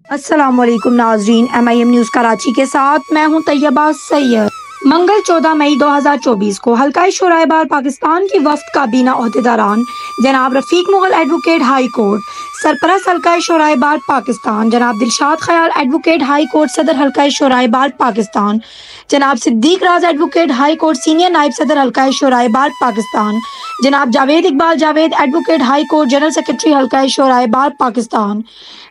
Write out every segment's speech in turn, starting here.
अस्सलाम वालेकुम नाजरीन, MIM न्यूज़ कराची के साथ मैं हूं तैयबा सैयद। मंगल 14 मई 2024 को हल्का शोराए बार पाकिस्तान की वफ्द काबीना ओहदेदारान जनाब Rafiq Mughal advocate high court, सरपरस्त हल्का शोराए बार पाकिस्तान जनाब दिलशाद खयाल एडवोकेट हाई कोर्ट सदर हल्का शोराए बार पाकिस्तान, जनाब सिद्दीक राज एडवोकेट हाई कोर्ट सीनियर नायब सदर हल्का शोराए बार पाकिस्तान, जनाब Javed Iqbal Javed advocate high court general secretary हल्का शोराए बार पाकिस्तान,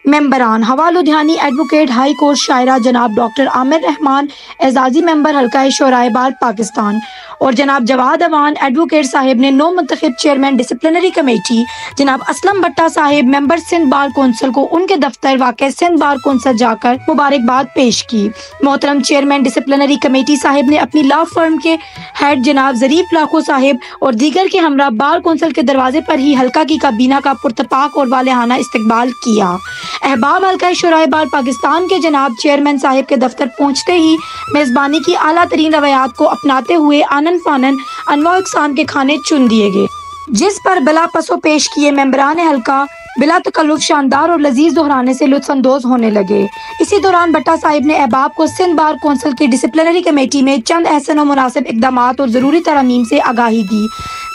मेंबरान हवा लुधियानी एडवोकेट हाई कोर्ट शायरा जनाब डॉक्टर आमिर रहमान एजाजी मेंबर हल्का शोराए बार पाकिस्तान और जनाब जवाद अवान एडवोकेट साहिब ने नो मुंतखब चेयरमैन डिसिप्लिनरी कमेटी जनाब असलम भट्टा साहिब मेंबर सिंध बार कौंसिल को उनके दफ्तर वाक़ सिंध बार कौंसिल जाकर मुबारकबाद पेश की। मोहतरम चेयरमैन डिसिप्लिनरी कमेटी साहिब ने अपनी लॉ फर्म के हेड जनाब ज़रीफ लाखो साहिब और दीगर के हमरा बार कौंसिल के दरवाजे पर ही हल्का की काबीना का पुरतपाक और वालेहाना इस्तकबाल किया। अहबाब हल्का शोराए बार पाकिस्तान के जनाब चेयरमैन साहिब के दफ्तर पहुँचते ही मेज़बानी की आला तरीन रवायात को अपनाते हुए आनन फानन अनवा इकसान के खाने चुन दिए गए, जिस पर बिला पसो पेश किए मेंबरान हल्का बिला तकल्लुफ शानदार और लजीज दोहराने से लुत्फानंदोज होने लगे। इसी दौरान भट्टा साहिब ने अहबाब को सिंध बार कौंसिल की डिसिप्लिनरी कमेटी में चंद अहसन और मुनासिब इक़दामात और ज़रूरी तरमीम से आगाही दी,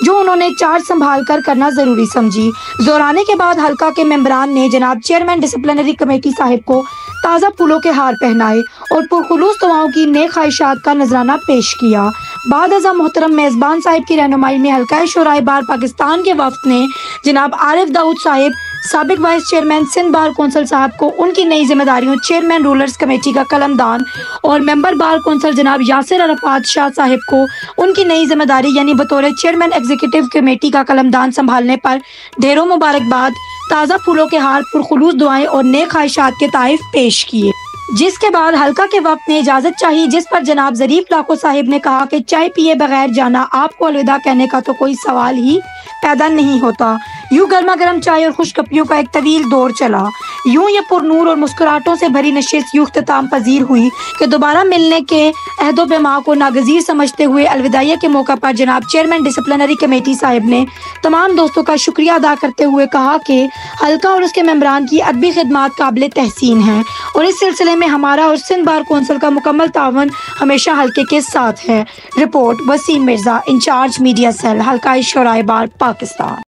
जो उन्होंने चार्ज संभाल कर करना ज़रूरी समझी। जोराने के बाद हल्का के मेंबरान ने जनाब चेयरमैन डिसिप्लिनरी कमेटी साहिब को ताज़ा फूलों के हार पहनाए और पुरखुलूस दुआओं की नेक ख्वाहिशात का नजराना पेश किया। बाद अज़ा मोहतरम मेज़बान साहिब की रहनुमाई में हल्का शोराए बार पाकिस्तान के वफ्द ने जनाब आरिफ दाऊद साहिब साबिक vice chairman Sindh bar council साहब को उनकी नई जिम्मेदारियों चेयरमैन रूलर्स कमेटी का कलमदान और मेंबर बार कौंसिल जनाब यासिर अरफात शाह साहिब को उनकी नई जिम्मेदारी यानी बतौर चेयरमैन एग्जीक्यूटिव कमेटी का कलमदान संभालने पर ढेरों मुबारकबाद, ताज़ा फूलों के हार, पुरखुलूस दुआएं और नेक ख्वाहिशात के ताइफ पेश किए। जिसके बाद हल्का के वक्त ने इजाज़त चाही, जिस पर जनाब ज़रीफ लाखो साहिब ने कहा कि चाय पिए बगैर जाना आपको अलविदा कहने का तो कोई सवाल ही पैदा नहीं होता। यूं गर्मा गर्म चाय और खुशकपियों का एक तवील दौर चला। यूं ये पुरनूर और मुस्कुराहटों से भरी नशिस्त यूं इख्तिताम पजीर हुई कि दोबारा मिलने के अहदो पैमा को नागज़ीर समझते हुए अलविदाई के मौका पर जनाब चेयरमैन डिसिप्लिनरी कमेटी साहिब ने तमाम दोस्तों का शुक्रिया अदा करते हुए कहा कि हल्का और उसके मेंबरान की अदबी खिदमात काबिल तहसीन हैं और इस सिलसिले में हमारा और सिंध बार कौंसिल का मुकम्मल तावन हमेशा हल्के के साथ है। Report Waseem Mirza, in-charge media cell, हल्का शोराए बार पाकिस्तान।